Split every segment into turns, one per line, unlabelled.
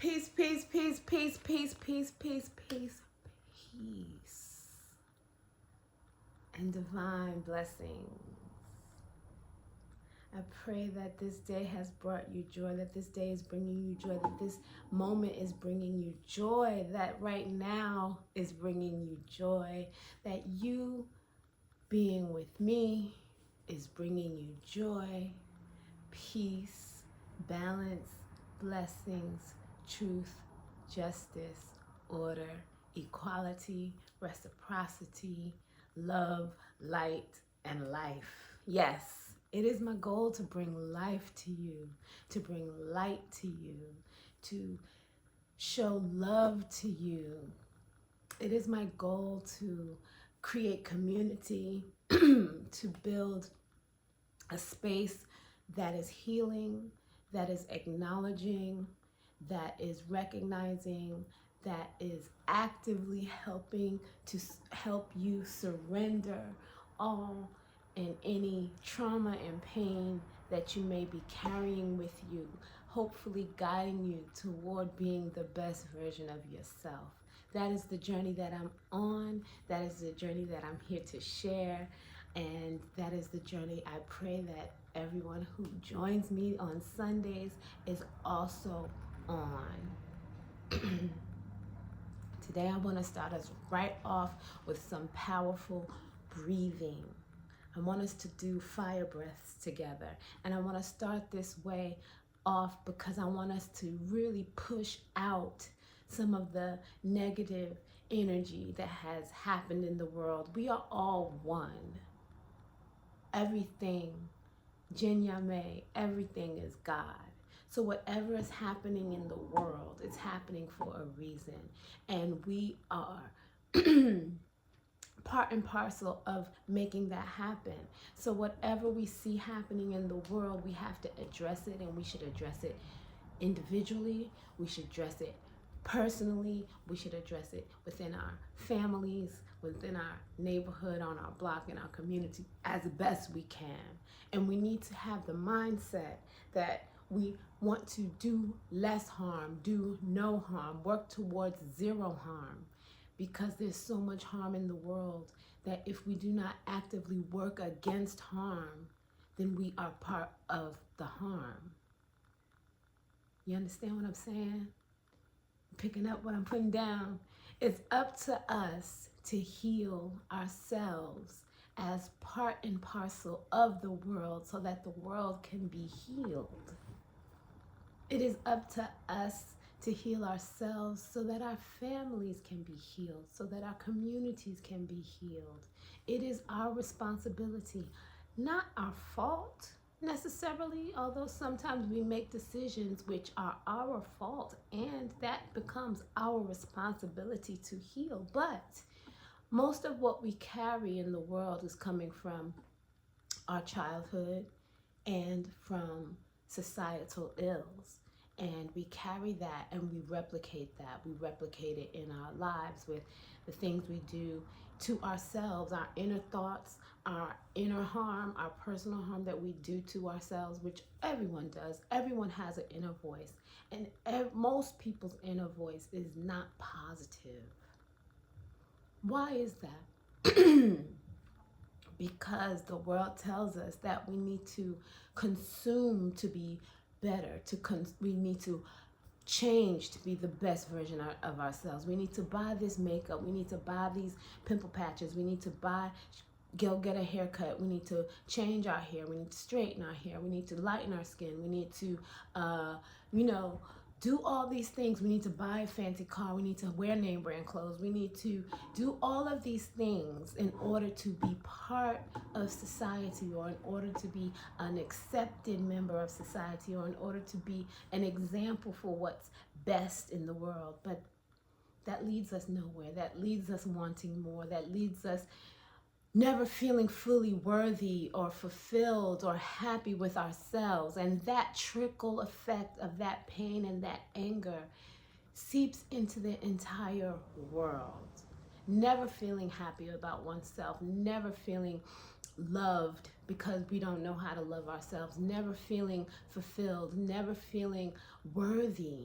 Peace, peace, peace, peace, peace, peace, peace, peace, peace, and divine blessings. I pray that this day has brought you joy, that this day is bringing you joy, that this moment is bringing you joy, that right now is bringing you joy, that you being with me is bringing you joy, peace, balance, blessings, truth, justice, order, equality, reciprocity, love, light, and life. Yes, it is my goal to bring life to you, to bring light to you, to show love to you. It is my goal to create community, to build a space that is healing, that is acknowledging, that is recognizing, that is actively helping to help you surrender all and any trauma and pain that you may be carrying with you, hopefully guiding you toward being the best version of yourself. That is the journey that I'm on. That is the journey that I'm here to share. And that is the journey I pray that everyone who joins me on Sundays is also on. Today I want to start us right off with some powerful breathing. I want us to do fire breaths together. And I want to start this way off because I want us to really push out some of the negative energy that has happened in the world. We are all one. Everything, Jinyame, everything is God. So whatever is happening in the world, it's happening for a reason. And we are part and parcel of making that happen. So whatever we see happening in the world, we have to address it, and we should address it individually. We should address it personally. We should address it within our families, within our neighborhood, on our block, in our community, as best we can. And we need to have the mindset that we want to do less harm, do no harm, work towards zero harm, because there's so much harm in the world that if we do not actively work against harm, then we are part of the harm. You understand what I'm saying? Picking up what I'm putting down. It's up to us to heal ourselves as part and parcel of the world so that the world can be healed. It is up to us to heal ourselves so that our families can be healed, so that our communities can be healed. It is our responsibility, not our fault necessarily, although sometimes we make decisions which are our fault, and that becomes our responsibility to heal. But most of what we carry in the world is coming from our childhood and from societal ills. And we carry that and we replicate that. We replicate it in our lives with the things we do to ourselves, our inner thoughts, our inner harm, our personal harm that we do to ourselves, which everyone does. Everyone has an inner voice. And most people's inner voice is not positive. Why is that? Because the world tells us that we need to consume to be better, we need to change to be the best version of ourselves. We need to buy this makeup, we need to buy these pimple patches, we need to go get a haircut, we need to change our hair, we need to straighten our hair, we need to lighten our skin, we need to do all these things. We need to buy a fancy car. We need to wear name brand clothes. We need to do all of these things in order to be part of society, or in order to be an accepted member of society, or in order to be an example for what's best in the world. But that leads us nowhere. That leads us wanting more. That leads us never feeling fully worthy or fulfilled or happy with ourselves. And that trickle effect of that pain and that anger seeps into the entire world. Never feeling happy about oneself, never feeling loved because we don't know how to love ourselves, never feeling fulfilled, never feeling worthy.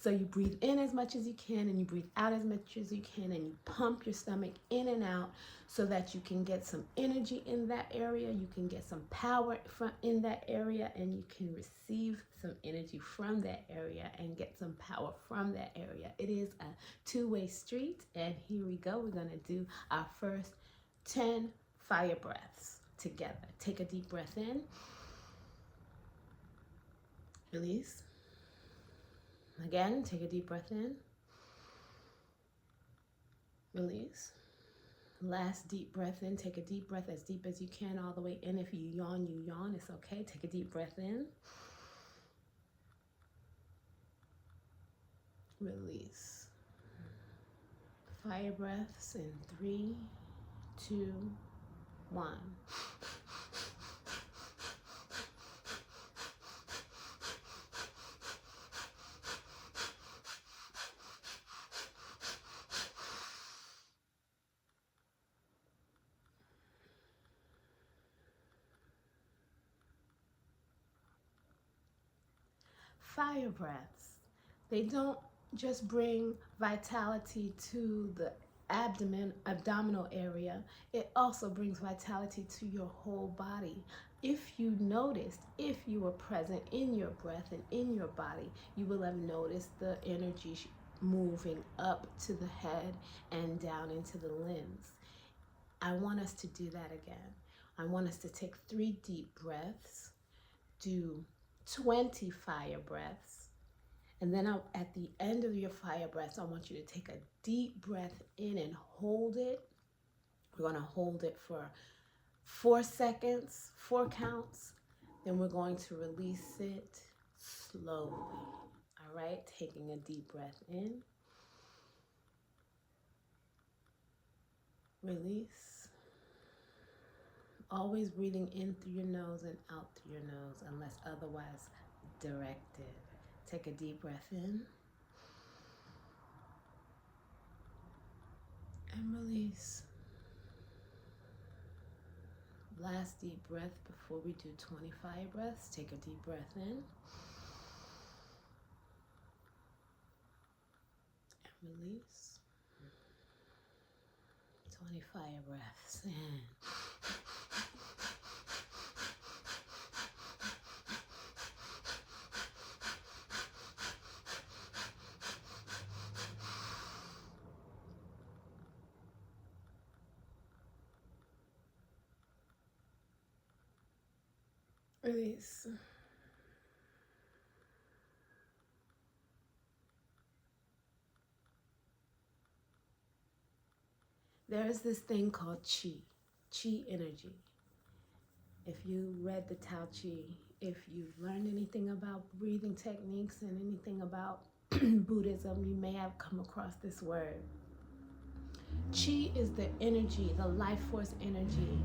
So you breathe in as much as you can and you breathe out as much as you can, and you pump your stomach in and out so that you can get some energy in that area, you can get some power from in that area, and you can receive some energy from that area and get some power from that area. It is a two-way street, and here we go. We're going to do our first 10 fire breaths together. Take a deep breath in. Release. Again, take a deep breath in. Release. Last deep breath in. Take a deep breath as deep as you can all the way in. If you yawn, you yawn. It's okay. Take a deep breath in. Release. Fire breaths in 3, 2, 1. Fire breaths, they don't just bring vitality to the abdominal area, it also brings vitality to your whole body. If you noticed, if you were present in your breath and in your body, you will have noticed the energy moving up to the head and down into the limbs. I want us to do that again. I want us to take 3 deep breaths, do 20 fire breaths, and then at the end of your fire breaths, I want you to take a deep breath in and hold it. We're going to hold it for 4 seconds, 4 counts. Then we're going to release it slowly. All right, taking a deep breath in. Release. Always breathing in through your nose and out through your nose unless otherwise directed. Take a deep breath in. And release. Last deep breath before we do 20 fire breaths. Take a deep breath in. And release. 20 fire breaths in. Release. There is this thing called chi energy. If you read the Tao Chi, if you've learned anything about breathing techniques and anything about Buddhism, you may have come across this word. Chi is the energy, the life force energy.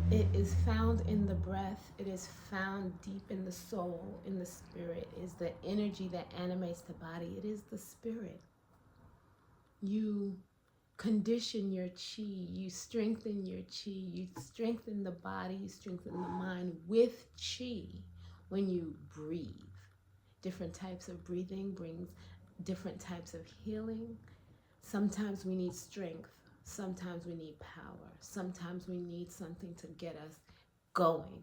It is found in the breath. It is found deep in the soul, in the spirit. It is the energy that animates the body. It is the spirit. You condition your chi, you strengthen your chi, you strengthen the body, you strengthen the mind with chi when you breathe. Different types of breathing brings different types of healing. Sometimes we need strength. Sometimes we need power. Sometimes we need something to get us going.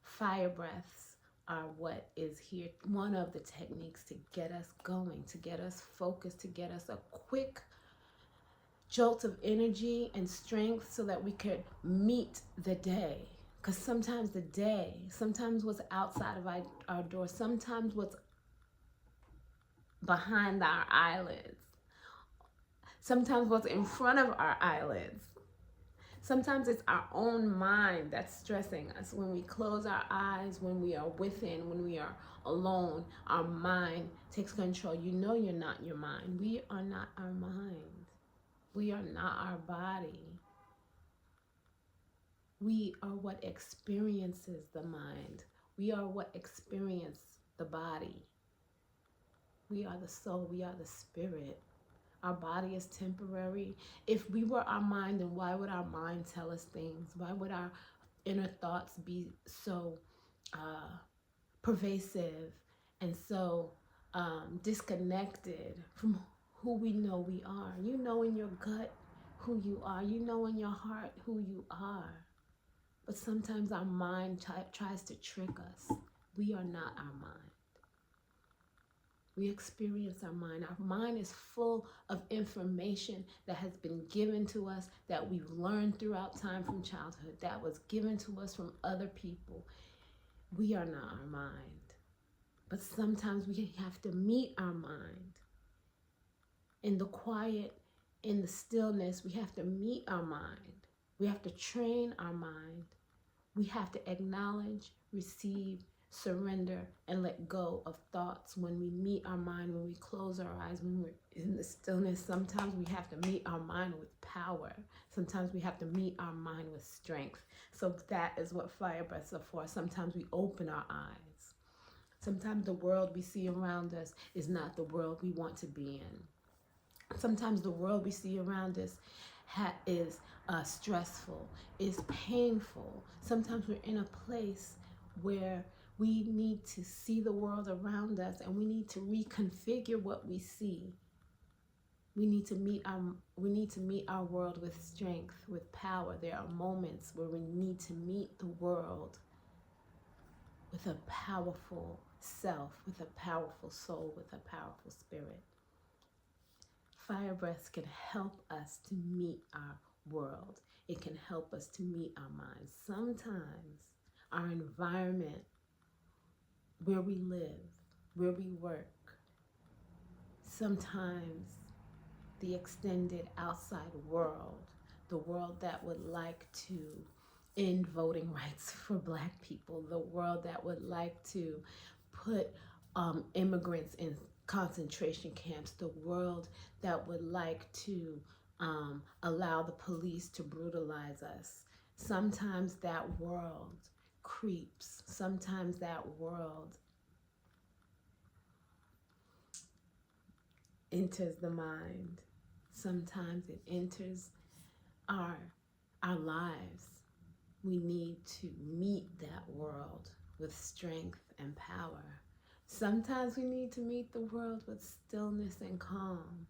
Fire breaths are what is here, one of the techniques to get us going, to get us focused, to get us a quick jolt of energy and strength so that we could meet the day. Because sometimes the day, sometimes what's outside of our door, sometimes what's behind our eyelids, sometimes what's in front of our eyelids, sometimes it's our own mind that's stressing us. When we close our eyes, when we are within, when we are alone, our mind takes control. You know you're not your mind. We are not our mind. We are not our body. We are what experiences the mind. We are what experiences the body. We are the soul. We are the spirit. Our body is temporary. If we were our mind, then why would our mind tell us things? Why would our inner thoughts be so pervasive and so disconnected from who we know we are. You know in your gut who you are. You know in your heart who you are. But sometimes our mind tries to trick us. We are not our mind. We experience our mind. Our mind is full of information that has been given to us, that we've learned throughout time from childhood, that was given to us from other people. We are not our mind. But sometimes we have to meet our mind. In the quiet, in the stillness, we have to meet our mind. We have to train our mind. We have to acknowledge, receive, surrender, and let go of thoughts when we meet our mind, when we close our eyes, when we're in the stillness. Sometimes we have to meet our mind with power. Sometimes we have to meet our mind with strength. So that is what fire breaths are for. Sometimes we open our eyes. Sometimes the world we see around us is not the world we want to be in. Sometimes the world we see around us is stressful, is painful. Sometimes we're in a place where we need to see the world around us and we need to reconfigure what we see. We need to meet our world with strength, with power. There are moments where we need to meet the world with a powerful self, with a powerful soul, with a powerful spirit. Fire breaths can help us to meet our world. It can help us to meet our minds. Sometimes our environment, where we live, where we work, sometimes the extended outside world, the world that would like to end voting rights for Black people, the world that would like to put immigrants in concentration camps, the world that would like to allow the police to brutalize us. Sometimes that world creeps. Sometimes that world enters the mind. Sometimes it enters our lives. We need to meet that world with strength and power. Sometimes we need to meet the world with stillness and calm.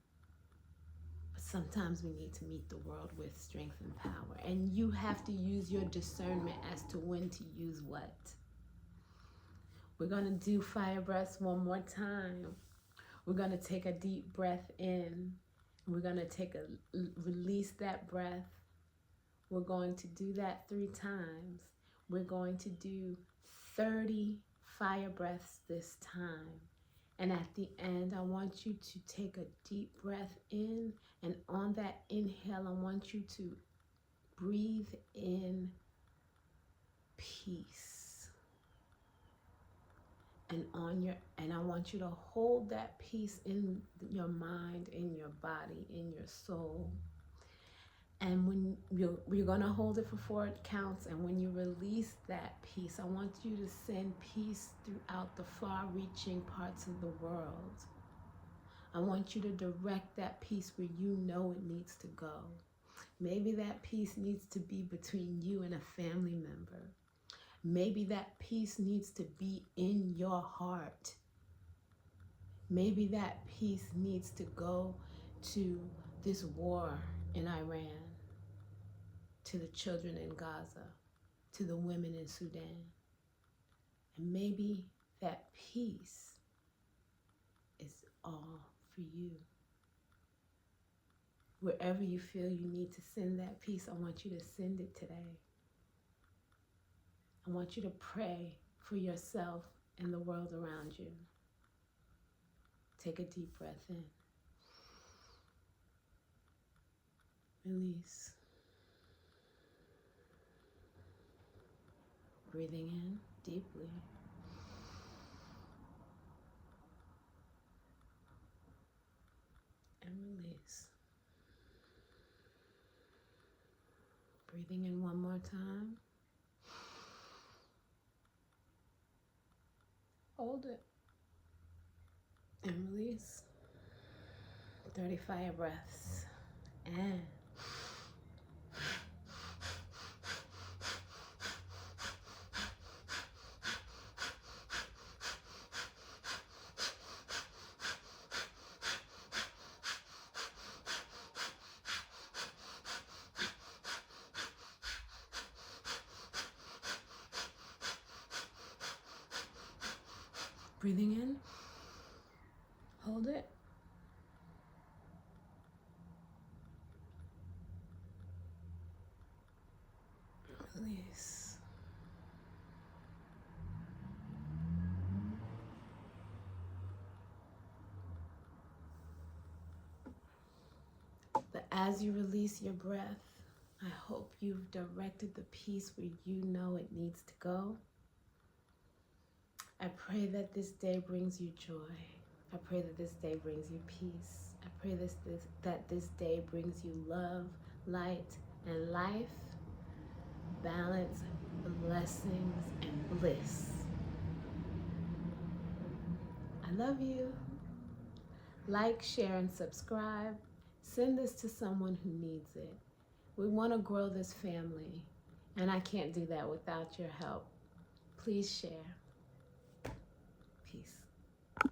But sometimes we need to meet the world with strength and power. And you have to use your discernment as to when to use what. We're going to do fire breaths one more time. We're going to take a deep breath in. We're going to release that breath. We're going to do that 3 times. We're going to do 30 fire breaths this time. And at the end, I want you to take a deep breath in. And on that inhale, I want you to breathe in peace. And I want you to hold that peace in your mind, in your body, in your soul. And when you're going to hold it for 4 counts, and when you release that peace, I want you to send peace throughout the far-reaching parts of the world. I want you to direct that peace where you know it needs to go. Maybe that peace needs to be between you and a family member. Maybe that peace needs to be in your heart. Maybe that peace needs to go to this war in Iran, to the children in Gaza, to the women in Sudan. And maybe that peace is all for you. Wherever you feel you need to send that peace, I want you to send it today. I want you to pray for yourself and the world around you. Take a deep breath in. Release. Breathing in deeply. And release. Breathing in one more time. Hold it. And release. 30 fire breaths. And Breathing in. Hold it. Release. But as you release your breath, I hope you've directed the peace where you know it needs to go. I pray that this day brings you joy. I pray that this day brings you peace. I pray that this day brings you love, light, and life, balance, blessings, and bliss. I love you. Like, share, and subscribe. Send this to someone who needs it. We want to grow this family, and I can't do that without your help. Please share. Peace.